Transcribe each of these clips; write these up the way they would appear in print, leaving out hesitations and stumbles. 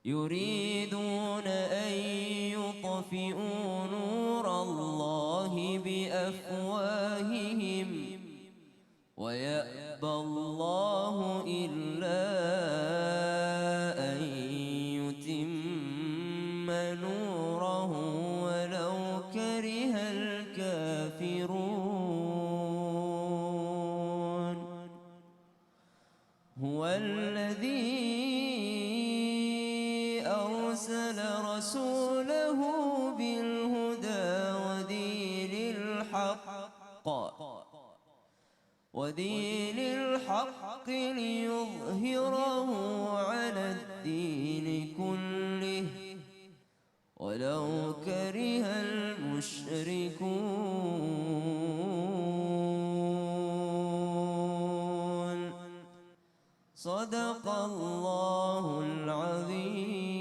يريدون أن يطفئوا نور الله بأفواههم ويأبى الله إلا أن يتم نوره ولو كره الكافرون هو الذي أرسل رسوله بالهدى ودين الحق ليظهره على الدين كله ولو كره المشركون صدق الله العظيم.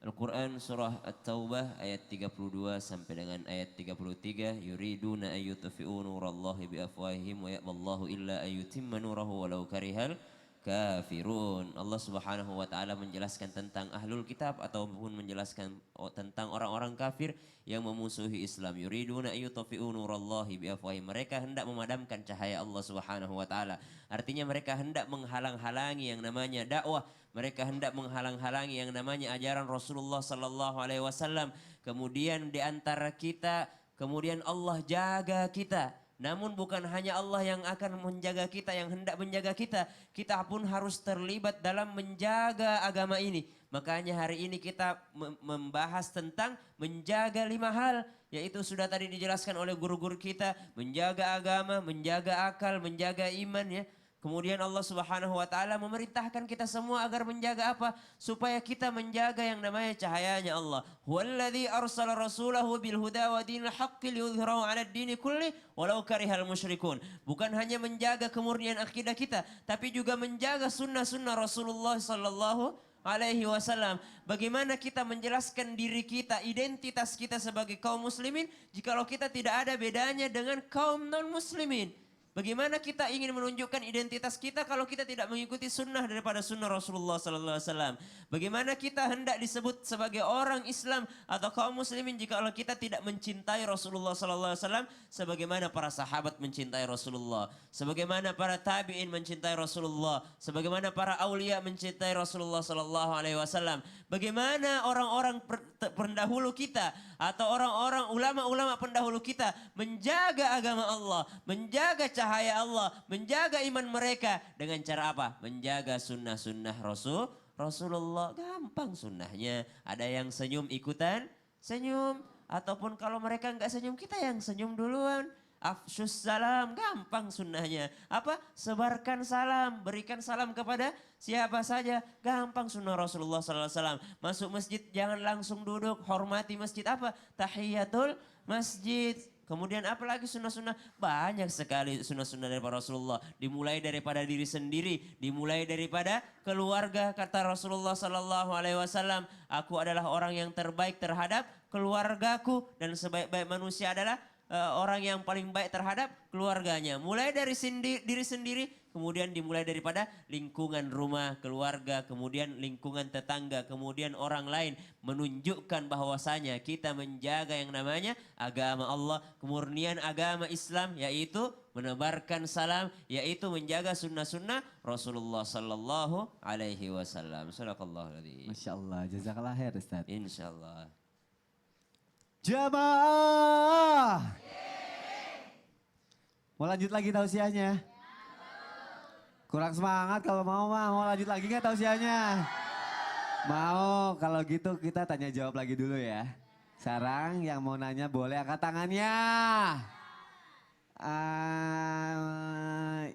Al-Quran surah At-Taubah ayat 32 sampai dengan ayat 33. Yuriduna ayyutfi'u nurallahi biafwahihim wa ya'ballahu illa ayyutimma nurahu walau karihal kafirun. Allah Subhanahu wa taala menjelaskan tentang ahlul kitab ataupun menjelaskan tentang orang-orang kafir yang memusuhi Islam. Yuriduna ayyutfi'u nurallahi biafwahihim. Mereka hendak memadamkan cahaya Allah Subhanahu wa taala. Artinya mereka hendak menghalang-halangi yang namanya dakwah. Mereka hendak menghalang-halangi yang namanya ajaran Rasulullah sallallahu alaihi wasallam. Kemudian di antara kita, kemudian Allah jaga kita. Namun bukan hanya Allah yang akan menjaga kita, yang hendak menjaga kita. Kita pun harus terlibat dalam menjaga agama ini. Makanya hari ini kita membahas tentang menjaga 5 hal. Yaitu sudah tadi dijelaskan oleh guru-guru kita. Menjaga agama, menjaga akal, menjaga iman ya. Kemudian Allah Subhanahu wa taala memerintahkan kita semua agar menjaga apa? Supaya kita menjaga yang namanya cahayanya Allah. Huwallazi arsala rasulahu bil huda wa dinil haqqi liyudhhirahu 'ala ad-dini kulli walau karihal musyrikun. Bukan hanya menjaga kemurnian akidah kita, tapi juga menjaga sunnah-sunnah Rasulullah sallallahu alaihi wasallam. Bagaimana kita menjelaskan diri kita, identitas kita sebagai kaum muslimin jikalau kita tidak ada bedanya dengan kaum non muslimin. Bagaimana kita ingin menunjukkan identitas kita kalau kita tidak mengikuti sunnah daripada sunnah Rasulullah sallallahu alaihi wasallam? Bagaimana kita hendak disebut sebagai orang Islam atau kaum muslimin jika kita tidak mencintai Rasulullah sallallahu alaihi wasallam sebagaimana para sahabat mencintai Rasulullah, sebagaimana para tabi'in mencintai Rasulullah, sebagaimana para aulia mencintai Rasulullah sallallahu alaihi wasallam? Bagaimana orang-orang pendahulu kita atau orang-orang ulama-ulama pendahulu kita menjaga agama Allah, menjaga cahaya Allah, menjaga iman mereka dengan cara apa? Menjaga sunnah-sunnah Rasulullah. Gampang sunnahnya. Ada yang senyum ikutan senyum. Ataupun kalau mereka enggak senyum, kita yang senyum duluan. Afsyus salam, gampang sunnahnya. Apa? Sebarkan salam, berikan salam kepada siapa saja. Gampang sunnah Rasulullah SAW. Masuk masjid jangan langsung duduk, hormati masjid apa? Tahiyatul masjid. Kemudian apalagi sunnah-sunnah? Banyak sekali sunnah-sunnah daripada Rasulullah. Dimulai daripada diri sendiri, dimulai daripada keluarga. Kata Rasulullah SAW, aku adalah orang yang terbaik terhadap keluargaku dan sebaik-baik manusia adalah orang yang paling baik terhadap keluarganya. Mulai dari diri sendiri, kemudian dimulai daripada lingkungan rumah, keluarga, kemudian lingkungan tetangga, kemudian orang lain. Menunjukkan bahwasanya kita menjaga yang namanya agama Allah, kemurnian agama Islam, yaitu menebarkan salam, yaitu menjaga sunnah-sunnah Rasulullah sallallahu alaihi wasallam. Sadaqallahul adzim. Masya Allah, jazakallah khair Ustaz. Insyaallah. Jamaah. Mau lanjut lagi tausiahnya? Kurang semangat kalau mau mah. Mau lanjut lagi nggak tausiahnya? Mau, kalau gitu kita tanya jawab lagi dulu ya. Sekarang yang mau nanya boleh angkat tangannya.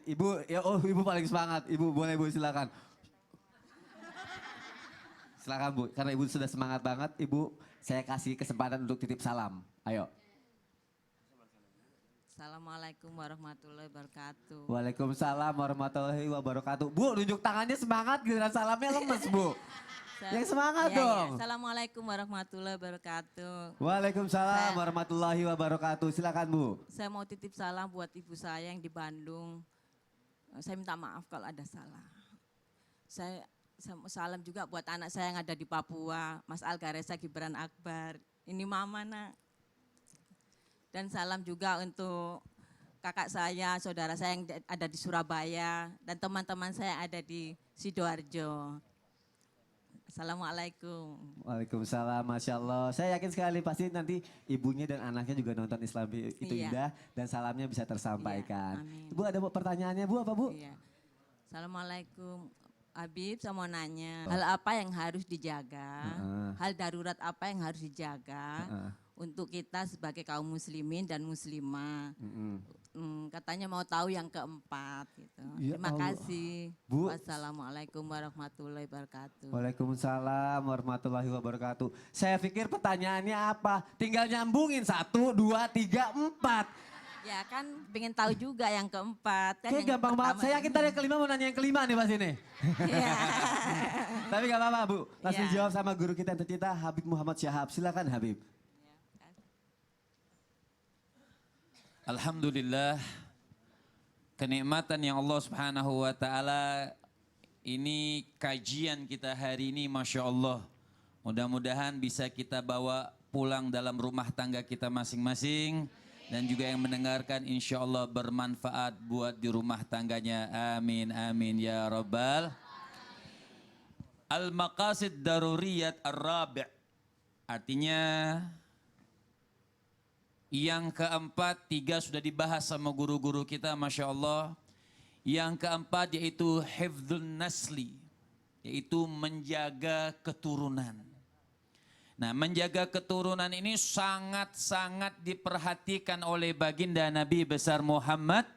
Ibu, ya ibu paling semangat. Ibu boleh bu silakan. Silakan bu, karena ibu sudah semangat banget. Ibu, saya kasih kesempatan untuk titip salam. Ayo. Assalamualaikum warahmatullahi wabarakatuh. Waalaikumsalam warahmatullahi wabarakatuh. Bu, nunjuk tangannya semangat, giliran salamnya lemes bu. Yang semangat dong. Ya. Assalamualaikum warahmatullahi wabarakatuh. Waalaikumsalam warahmatullahi wabarakatuh. Silakan bu. Saya mau titip salam buat ibu saya yang di Bandung. Saya minta maaf kalau ada salah. Saya salam juga buat anak saya yang ada di Papua, Mas Algaresa Gibran Akbar. Ini mama nak. Dan salam juga untuk kakak saya, saudara saya yang ada di Surabaya, dan teman-teman saya ada di Sidoarjo. Assalamualaikum. Waalaikumsalam, Masya Allah. Saya yakin sekali pasti nanti ibunya dan anaknya juga nonton Islam itu Iya. indah dan salamnya bisa tersampaikan. Iya, amin. Bu ada pertanyaannya Bu apa Bu? Iya. Assalamualaikum. Habib, saya mau nanya, hal apa yang harus dijaga, hal darurat apa yang harus dijaga untuk kita sebagai kaum muslimin dan muslimah. Katanya mau tahu yang keempat gitu. Ya Terima Allah. kasih. Bu. Wassalamualaikum warahmatullahi wabarakatuh. Waalaikumsalam warahmatullahi wabarakatuh. Saya pikir pertanyaannya apa? Tinggal nyambungin 1, 2, 3, 4. Ya kan pengen tahu juga yang keempat. Kan Kayak yang gampang banget. pertama- Saya yakin tadi yang kelima mau nanya yang kelima nih pas ini. Iya. Tapi gak apa-apa Bu. Langsung Iya. jawab sama guru kita yang tercinta Habib Muhammad Syahab. Silakan Habib. Alhamdulillah, kenikmatan yang Allah Subhanahu wa taala ini kajian kita hari ini Masya Allah. Mudah-mudahan bisa kita bawa pulang dalam rumah tangga kita masing-masing dan juga yang mendengarkan insya Allah bermanfaat buat di rumah tangganya. Amin, amin ya Rabbal. Al-maqasid daruriyat ar-rabi'. Artinya yang keempat, 3 sudah dibahas sama guru-guru kita, Masya Allah. Yang keempat yaitu hifdzun nasli, yaitu menjaga keturunan. Nah, menjaga keturunan ini sangat-sangat diperhatikan oleh baginda Nabi besar Muhammad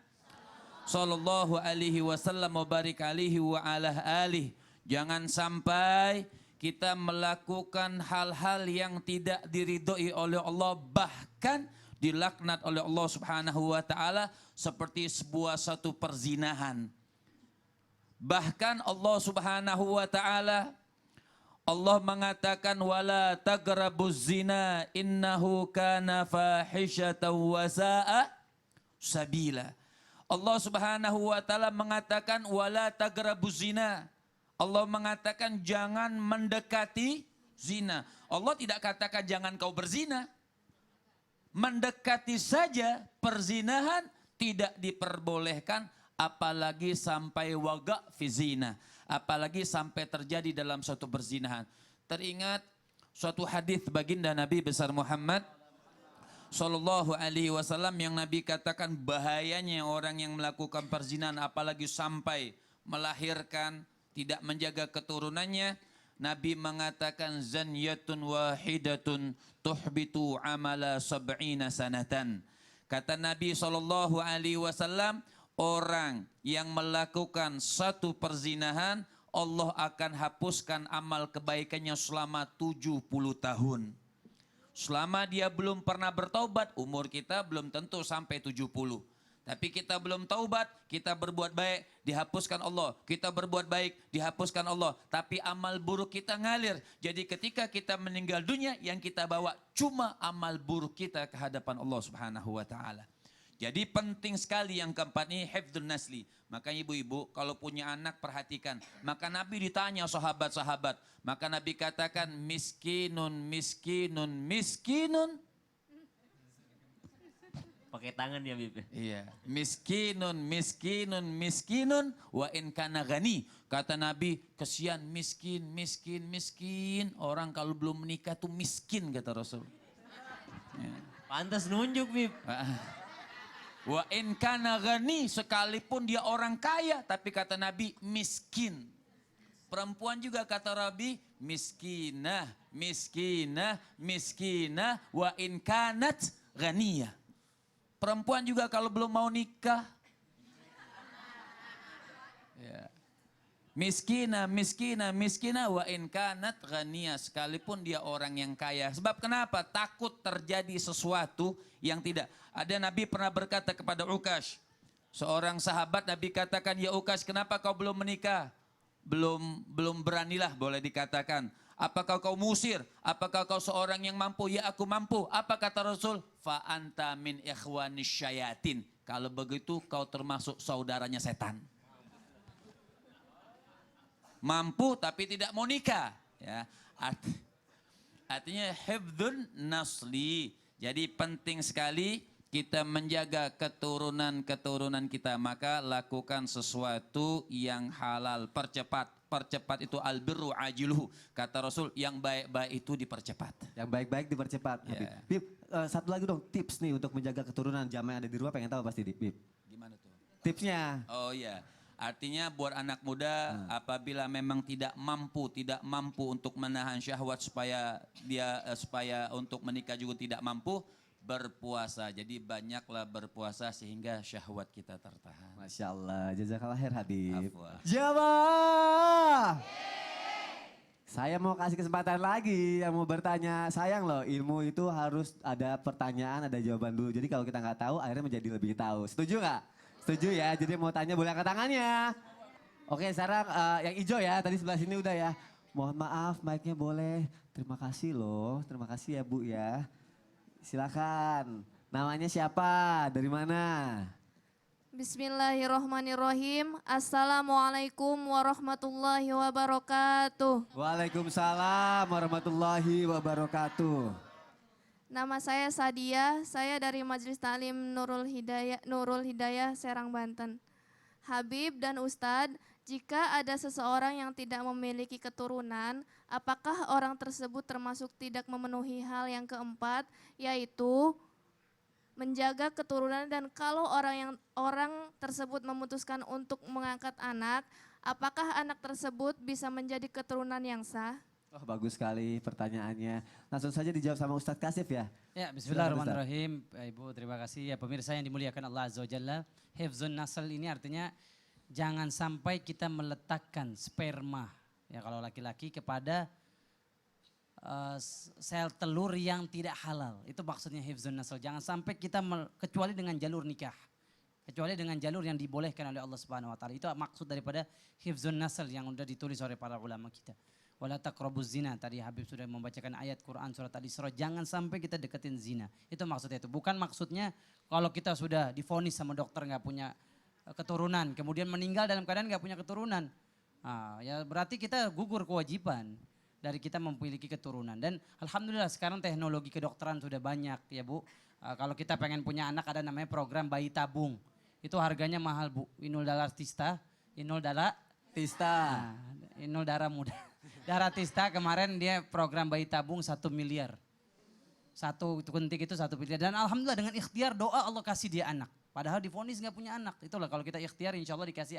Sallallahu alaihi wasallam wa barik alaihi wa ala alihi. Jangan sampai kita melakukan hal-hal yang tidak diridhoi oleh Allah, bahkan dilaknat oleh Allah Subhanahu wa taala seperti satu perzinahan. Bahkan Allah Subhanahu wa taala Allah mengatakan wala taqrabuz zina innahu kana fahishatan wa sa'a sabila. Allah Subhanahu wa taala mengatakan wala taqrabuz zina. Allah mengatakan jangan mendekati zina. Allah tidak katakan jangan kau berzina. Mendekati saja perzinahan tidak diperbolehkan, apalagi sampai waga fi zina, apalagi sampai terjadi dalam suatu perzinahan. Teringat suatu hadis baginda Nabi besar Muhammad Sallallahu alaihi wasallam yang Nabi katakan bahayanya orang yang melakukan perzinahan apalagi sampai melahirkan, tidak menjaga keturunannya. Nabi mengatakan zanyatun wahidatun tuhbitu amala sab'ina sanatan. Kata Nabi sallallahu alaihi wasallam, orang yang melakukan satu perzinahan, Allah akan hapuskan amal kebaikannya selama 70 tahun. Selama dia belum pernah bertaubat, umur kita belum tentu sampai 70. Tapi kita belum taubat, kita berbuat baik, dihapuskan Allah. Kita berbuat baik, dihapuskan Allah. Tapi amal buruk kita ngalir. Jadi ketika kita meninggal dunia, yang kita bawa cuma amal buruk kita ke hadapan Allah Subhanahu wa taala. Jadi penting sekali yang keempat ini, hifdzun nasli. Maka ibu-ibu kalau punya anak perhatikan. Maka Nabi ditanya sahabat-sahabat. Maka Nabi katakan miskinun, miskinun, miskinun. Pakai tangan ya Bib. Iya, miskinun, miskinun, miskinun, wa in kana ghani. Kata Nabi, kesian miskin, miskin, miskin. Orang kalau belum menikah tuh miskin kata Rasul. Ya. Pantas nunjuk Bib. Wa in kana ghani, sekalipun dia orang kaya, tapi kata Nabi miskin. Perempuan juga kata Nabi miskinah, miskinah, miskinah, wa in kanat ghaniyah. Perempuan juga kalau belum mau nikah. Ya. Miskina, miskina, miskina wa in kanat ghaniyah. Sekalipun dia orang yang kaya. Sebab kenapa? Takut terjadi sesuatu yang tidak. Ada Nabi pernah berkata kepada Ukash. Seorang sahabat Nabi katakan, ya Ukash kenapa kau belum menikah? Belum beranilah boleh dikatakan. Apakah kau musir? Apakah kau seorang yang mampu? Ya aku mampu. Apa kata Rasul? Fa anta min ikhwanis syayatin. Kalau begitu kau termasuk saudaranya setan. mampu tapi tidak mau nikah. Ya, artinya hifdzun nasli. Jadi penting sekali kita menjaga keturunan kita. Maka lakukan sesuatu yang halal. Percepat itu albirru ajiluhu. Kata Rasul, yang baik-baik itu dipercepat. Yang baik-baik dipercepat. Ya. Bib, satu lagi dong tips nih untuk menjaga keturunan jamaah yang ada di rumah pengen tahu pasti Bib. Gimana tuh? Tipsnya. Oh iya. Artinya buat anak muda apabila memang tidak mampu untuk menahan syahwat supaya untuk menikah juga tidak mampu, berpuasa. Jadi banyaklah berpuasa sehingga syahwat kita tertahan. Masya Allah, jazakallah khair Habib. Afwan. Jamaah. Saya mau kasih kesempatan lagi yang mau bertanya. Sayang loh, ilmu itu harus ada pertanyaan, ada jawaban dulu. Jadi kalau kita nggak tahu, akhirnya menjadi lebih tahu. Setuju nggak? Setuju ya, jadi mau tanya boleh angkat tangannya. Oke sekarang yang hijau ya, tadi sebelah sini udah ya. Mohon maaf mic-nya boleh. Terima kasih loh, terima kasih ya Bu ya. Silakan, namanya siapa, dari mana? Bismillahirrohmanirrohim. Assalamualaikum warahmatullahi wabarakatuh. Waalaikumsalam warahmatullahi wabarakatuh. Nama saya Sadia, saya dari Majelis Ta'lim Nurul Hidayah, Serang, Banten. Habib dan Ustadz, jika ada seseorang yang tidak memiliki keturunan, apakah orang tersebut termasuk tidak memenuhi hal yang keempat, yaitu menjaga keturunan, dan kalau orang tersebut memutuskan untuk mengangkat anak, apakah anak tersebut bisa menjadi keturunan yang sah? Oh bagus sekali pertanyaannya. Langsung saja dijawab sama Ustadz Kasif ya. Ya, bismillahirrahmanirrahim. Ibu, terima kasih. Ya, pemirsa yang dimuliakan Allah Azza wa Jalla. Hifzun nasl ini artinya jangan sampai kita meletakkan sperma, ya kalau laki-laki, kepada sel telur yang tidak halal. Itu maksudnya hifzun nasl. Jangan sampai kita kecuali dengan jalur nikah. Kecuali dengan jalur yang dibolehkan oleh Allah Subhanahu wa taala. Itu maksud daripada hifzun nasl yang sudah ditulis oleh para ulama kita. Wala taqrabuz zina, tadi Habib sudah membacakan ayat Quran surat Al-Isra, jangan sampai kita deketin zina. Itu maksudnya itu. Bukan maksudnya kalau kita sudah divonis sama dokter nggak punya keturunan, kemudian meninggal dalam keadaan nggak punya keturunan. Nah, ya berarti kita gugur kewajiban dari kita memiliki keturunan. Dan alhamdulillah sekarang teknologi kedokteran sudah banyak ya Bu. Kalau kita pengen punya anak ada namanya program bayi tabung. Itu harganya mahal Bu. Inul Daratista. Tista. Inul darah muda. Daratista kemarin dia program bayi tabung 1 miliar. Satu kuntik itu 1 miliar. Dan alhamdulillah dengan ikhtiar doa Allah kasih dia anak. Padahal divonis nggak punya anak. Itulah kalau kita ikhtiar insya Allah dikasih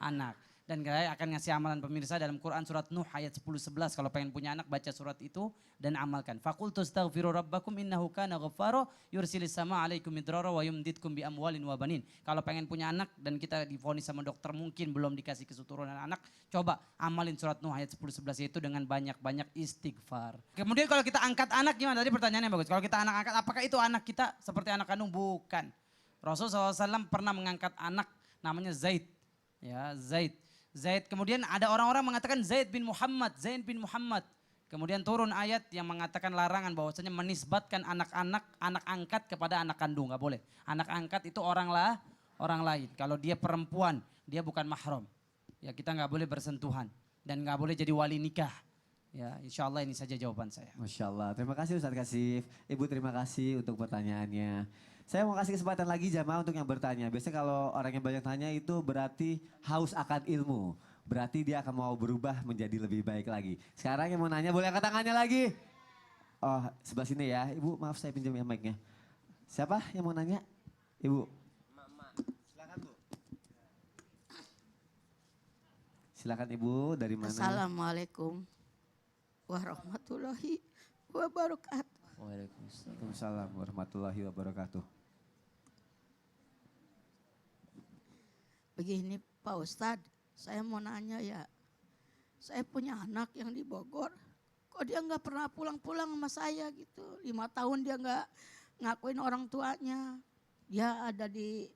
anak. Dan saya akan ngasih amalan pemirsa dalam Quran surat Nuh ayat 10-11. Kalau pengen punya anak baca surat itu dan amalkan. Faqultu astaghfiru rabbakum innahu kana ghaffara yursilis sama alaikum midrara wa yumditkum bi amwalin wa banin. Kalau pengen punya anak dan kita divonis sama dokter mungkin belum dikasih keturunan anak, coba amalin surat Nuh ayat 10-11 itu dengan banyak-banyak istighfar. Kemudian kalau kita angkat anak gimana? Tadi pertanyaannya bagus. Kalau kita anak angkat, apakah itu anak kita seperti anak kandung? Bukan. Rasulullah SAW pernah mengangkat anak namanya Zaid. Ya, Zaid. Kemudian ada orang-orang mengatakan Zaid bin Muhammad. Kemudian turun ayat yang mengatakan larangan bahwasanya menisbatkan anak angkat kepada anak kandung, nggak boleh. Anak angkat itu orang lain. Kalau dia perempuan, dia bukan mahram. Ya kita nggak boleh bersentuhan dan nggak boleh jadi wali nikah. Ya insya Allah ini saja jawaban saya. Masya Allah, terima kasih Ustadz Kasif. Ibu terima kasih untuk pertanyaannya. Saya mau kasih kesempatan lagi jamaah untuk yang bertanya. Biasanya kalau orang yang banyak tanya itu berarti haus akan ilmu. Berarti dia akan mau berubah menjadi lebih baik lagi. Sekarang yang mau nanya boleh angkat tangannya lagi. Oh sebelah sini ya. Ibu maaf saya pinjam ya mic-nya. Siapa yang mau nanya? Ibu. Silakan Bu. Silakan Ibu, dari mana? Assalamualaikum warahmatullahi wabarakatuh. Waalaikumsalam warahmatullahi wabarakatuh. Begini Pak Ustadz, saya mau nanya ya. Saya punya anak yang di Bogor, kok dia nggak pernah pulang-pulang sama saya gitu. 5 tahun dia nggak ngakuin orang tuanya. Dia ada di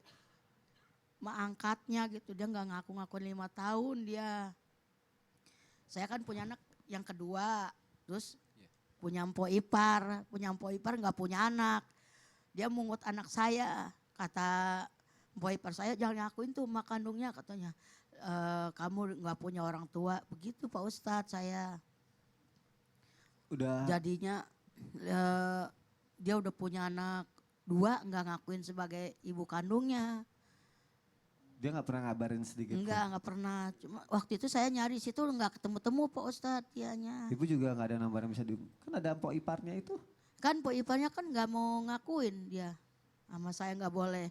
mak angkatnya gitu, dia nggak ngaku-ngakuin 5 tahun dia. Saya kan punya anak yang kedua, terus punya mpok ipar nggak punya anak. Dia mungut anak saya, kata Mpok ipar saya jangan ngakuin tuh emak kandungnya katanya. Kamu nggak punya orang tua. Begitu Pak Ustadz saya. Udah Jadinya dia udah punya anak 2 nggak ngakuin sebagai ibu kandungnya. dia nggak pernah ngabarin sedikit. Nggak pernah. Cuma waktu itu saya nyari situ nggak ketemu-temu Pak Ustadz dianya. Ibu juga nggak ada nomor yang bisa di. Kan ada mpok iparnya itu. Kan Mpok iparnya kan nggak mau ngakuin dia. Sama saya nggak boleh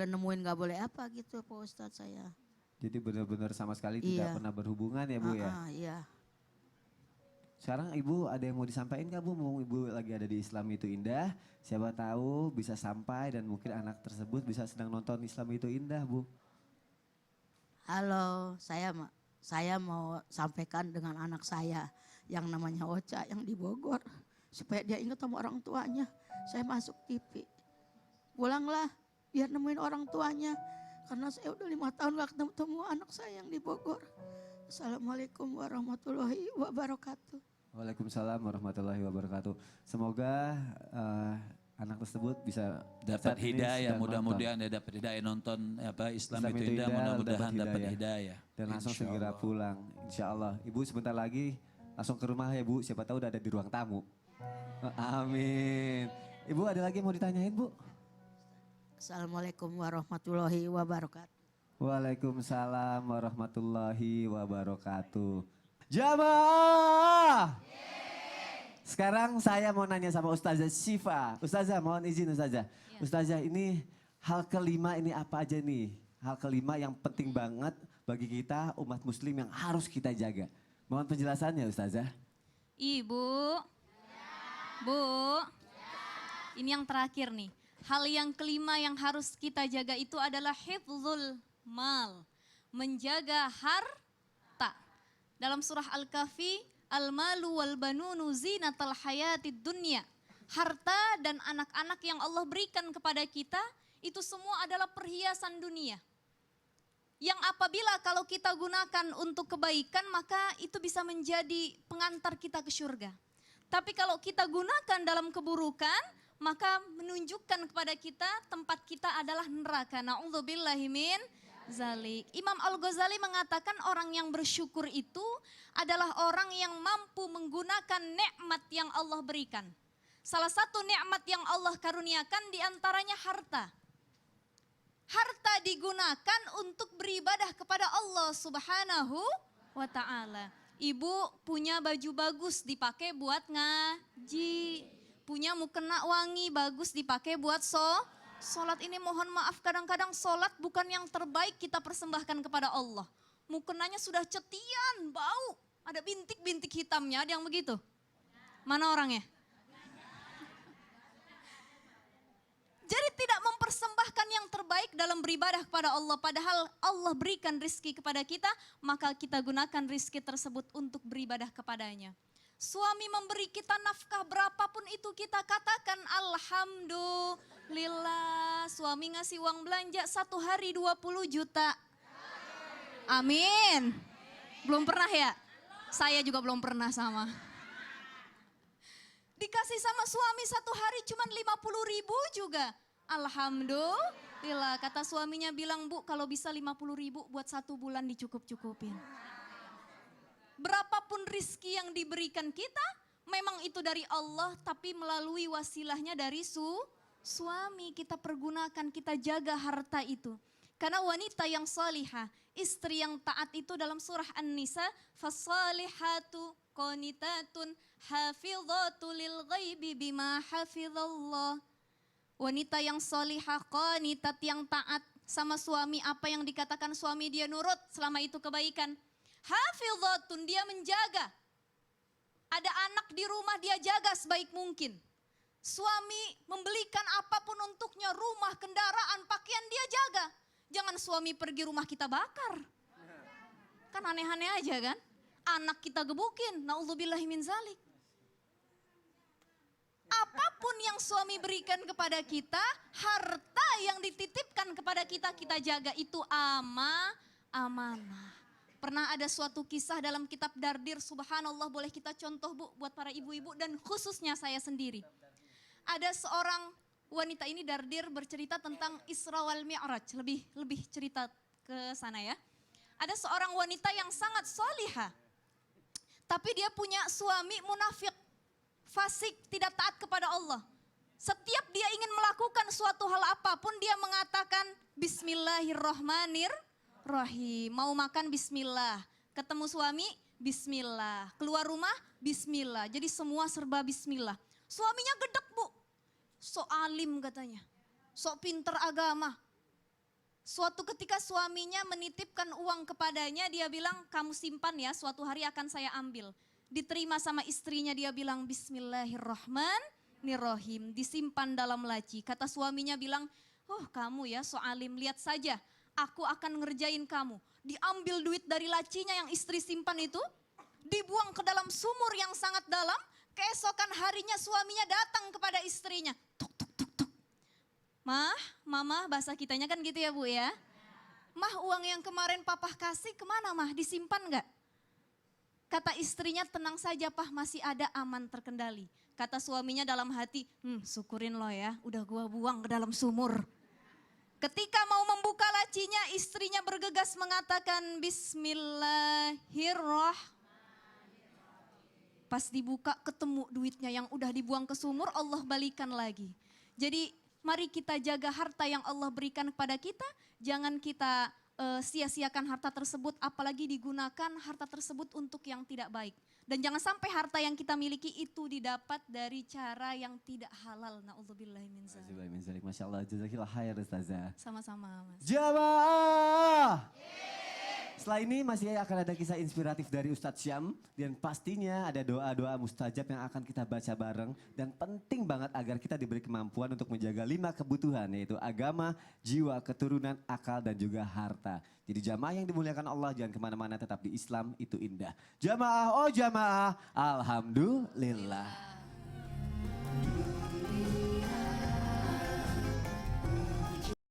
nemuin, nggak boleh apa gitu Pak Ustadz saya. Jadi benar-benar sama sekali tidak Iya. pernah berhubungan ya Bu ya. Iya. Sekarang Ibu ada yang mau disampaikan nggak Bu? Mau Ibu lagi ada di Islam itu indah. Siapa tahu bisa sampai dan mungkin anak tersebut bisa sedang nonton Islam itu indah Bu. Halo, saya mau sampaikan dengan anak saya yang namanya Ocha yang di Bogor. Supaya dia ingat sama orang tuanya. Saya masuk TV. Pulanglah biar nemuin orang tuanya. Karena saya udah 5 tahun gak ketemu anak saya yang di Bogor. Assalamualaikum warahmatullahi wabarakatuh. Waalaikumsalam warahmatullahi wabarakatuh. Semoga anak tersebut bisa Dapat saat ini hidayah, sedang mudah-mudahan dia dapat hidayah nonton Islam itu indah, indah, mudah-mudahan dapat dapat hidayah. hidayah. Dan langsung Insya segera Allah. pulang. Insya Allah. Ibu sebentar lagi langsung ke rumah ya Bu. Siapa tahu udah ada di ruang tamu. Amin. Ibu ada lagi yang mau ditanyain Bu? Assalamualaikum warahmatullahi wabarakatuh. Waalaikumsalam warahmatullahi wabarakatuh. Jamaah. Sekarang saya mau nanya sama Ustazah Syifa. Ustazah mohon izin Ustazah. Ustazah ini hal kelima ini apa aja nih? Hal kelima yang penting banget bagi kita umat muslim yang harus kita jaga. Mohon penjelasannya Ustazah. Ibu, Bu, ini yang terakhir nih. Hal yang kelima yang harus kita jaga itu adalah hifzul mal, menjaga harta. Dalam surah Al-Kahfi, al-malu wal banunu zinatal hayatid dunya. Harta dan anak-anak yang Allah berikan kepada kita itu semua adalah perhiasan dunia. Yang apabila kalau kita gunakan untuk kebaikan maka itu bisa menjadi pengantar kita ke surga. Tapi kalau kita gunakan dalam keburukan maka menunjukkan kepada kita tempat kita adalah neraka. Na'udzubillahi min zalik. Imam Al-Ghazali mengatakan orang yang bersyukur itu adalah orang yang mampu menggunakan nikmat yang Allah berikan. Salah satu nikmat yang Allah karuniakan diantaranya harta. Harta digunakan untuk beribadah kepada Allah Subhanahu wa ta'ala. Ibu punya baju bagus dipakai buat ngaji. Punya mukena wangi bagus dipakai buat sholat. Ini mohon maaf kadang-kadang sholat bukan yang terbaik kita persembahkan kepada Allah. Mukenanya sudah cetian, bau. Ada bintik-bintik hitamnya, ada yang begitu? Mana orangnya? Jadi tidak mempersembahkan yang terbaik dalam beribadah kepada Allah. Padahal Allah berikan rizki kepada kita, maka kita gunakan rizki tersebut untuk beribadah kepadanya. Suami memberi kita nafkah berapapun itu kita katakan alhamdulillah. Suami ngasih uang belanja 1 hari 20 juta. Amin. Belum pernah ya? Saya juga belum pernah sama. Dikasih sama suami 1 hari cuma 50.000 juga. Alhamdulillah. Kata suaminya bilang, Bu kalau bisa 50.000 buat 1 bulan dicukup-cukupin. Berapapun rizki yang diberikan kita, memang itu dari Allah, tapi melalui wasilahnya dari suami. Kita pergunakan, kita jaga harta itu. Karena wanita yang salihah, istri yang taat itu dalam surah An-Nisa, fasalihatu qanitatun hafizatu lil ghaibi bima hafizallah. Wanita yang salihah, qanitat yang taat sama suami, apa yang dikatakan suami dia nurut selama itu kebaikan. Hafizatun, dia menjaga. Ada anak di rumah dia jaga sebaik mungkin. Suami membelikan apapun untuknya, rumah, kendaraan, pakaian dia jaga. Jangan suami pergi rumah kita bakar. Kan aneh-aneh aja kan. Anak kita gebukin, na'udzubillahi min zalik. Apapun yang suami berikan kepada kita, harta yang dititipkan kepada kita, kita jaga. Itu amanah. Pernah ada suatu kisah dalam kitab Dardir, subhanallah boleh kita contoh Bu buat para ibu-ibu dan khususnya saya sendiri. Ada seorang wanita ini Dardir bercerita tentang Isra wal Mi'raj, lebih cerita ke sana ya. Ada seorang wanita yang sangat solihah, tapi dia punya suami munafik, fasik, tidak taat kepada Allah. Setiap dia ingin melakukan suatu hal apapun, dia mengatakan Bismillahirrahmanirrahim. Mau makan Bismillah, ketemu suami Bismillah, keluar rumah Bismillah. Jadi semua serba Bismillah. Suaminya gedek bu, sok alim katanya, sok pinter agama. Suatu ketika suaminya menitipkan uang kepadanya, dia bilang kamu simpan ya, suatu hari akan saya ambil. Diterima sama istrinya, dia bilang Bismillahirrahmanirrahim, disimpan dalam laci. Kata suaminya bilang, oh kamu ya so alim, lihat saja aku akan ngerjain kamu. Diambil duit dari lacinya yang istri simpan itu, dibuang ke dalam sumur yang sangat dalam. Keesokan harinya suaminya datang kepada istrinya. Tuk, tuk, tuk, tuk. Mah, mama, bahasa kitanya kan gitu ya bu ya. Mah, uang yang kemarin papa kasih kemana mah, disimpan gak? Kata istrinya, tenang saja pah, masih ada, aman, terkendali. Kata suaminya dalam hati, syukurin lo ya, udah gua buang ke dalam sumur. Ketika mau membuka lacinya, istrinya bergegas mengatakan Bismillahirrahmanirrahim. Pas dibuka ketemu duitnya yang udah dibuang ke sumur, Allah balikan lagi. Jadi mari kita jaga harta yang Allah berikan kepada kita, jangan kita sia-siakan harta tersebut, apalagi digunakan harta tersebut untuk yang tidak baik. Dan jangan sampai harta yang kita miliki itu didapat dari cara yang tidak halal. Na'udzubillahi min dzalik. Masya Allah, jazakillah khair Ustazah. Sama-sama Mas. Jamaah! Setelah ini masih akan ada kisah inspiratif dari Ustadz Syam. Dan pastinya ada doa-doa mustajab yang akan kita baca bareng. Dan penting banget agar kita diberi kemampuan untuk menjaga 5 kebutuhan. Yaitu agama, jiwa, keturunan, akal, dan juga harta. Jadi jamaah yang dimuliakan Allah, jangan kemana-mana, tetap di Islam itu indah. Jamaah, oh jamaah, alhamdulillah.